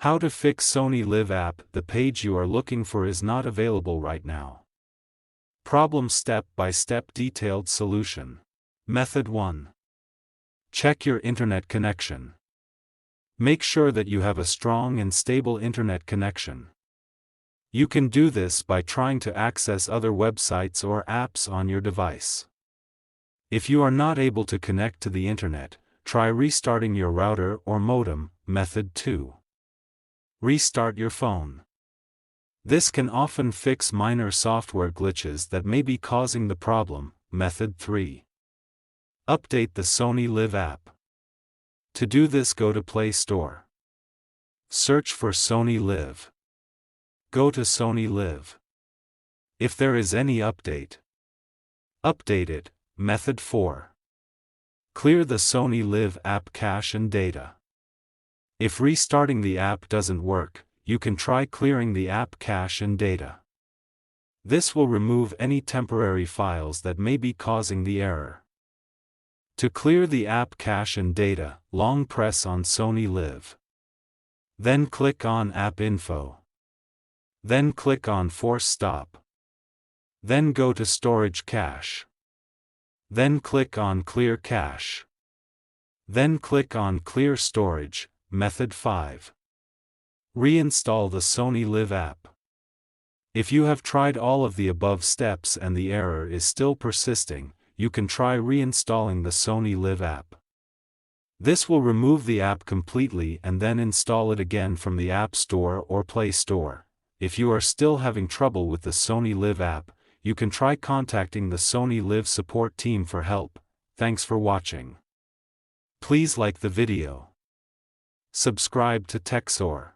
How to fix Sony LIV app. The page you are looking for is not available right now. Problem step-by-step detailed solution. Method 1. Check your internet connection. Make sure that you have a strong and stable internet connection. You can do this by trying to access other websites or apps on your device. If you are not able to connect to the internet, try restarting your router or modem. Method 2. Restart your phone. This can often fix minor software glitches that may be causing the problem. Method 3. Update the Sony LIV app. To do this, go to Play Store. Search for Sony LIV. Go to Sony LIV. If there is any update, update it. Method 4. Clear the Sony LIV app cache and data. If restarting the app doesn't work, you can try clearing the app cache and data. This will remove any temporary files that may be causing the error. To clear the app cache and data, long press on Sony LIV. Then click on App Info. Then click on Force Stop. Then go to Storage Cache. Then click on Clear Cache. Then click on Clear Storage. Method 5. Reinstall the Sony LIV app. If you have tried all of the above steps and the error is still persisting, you can try reinstalling the Sony LIV app. This will remove the app completely and then install it again from the App Store or Play Store. If you are still having trouble with the Sony LIV app, you can try contacting the Sony LIV support team for help. Thanks for watching. Please like the video. Subscribe to TechSor.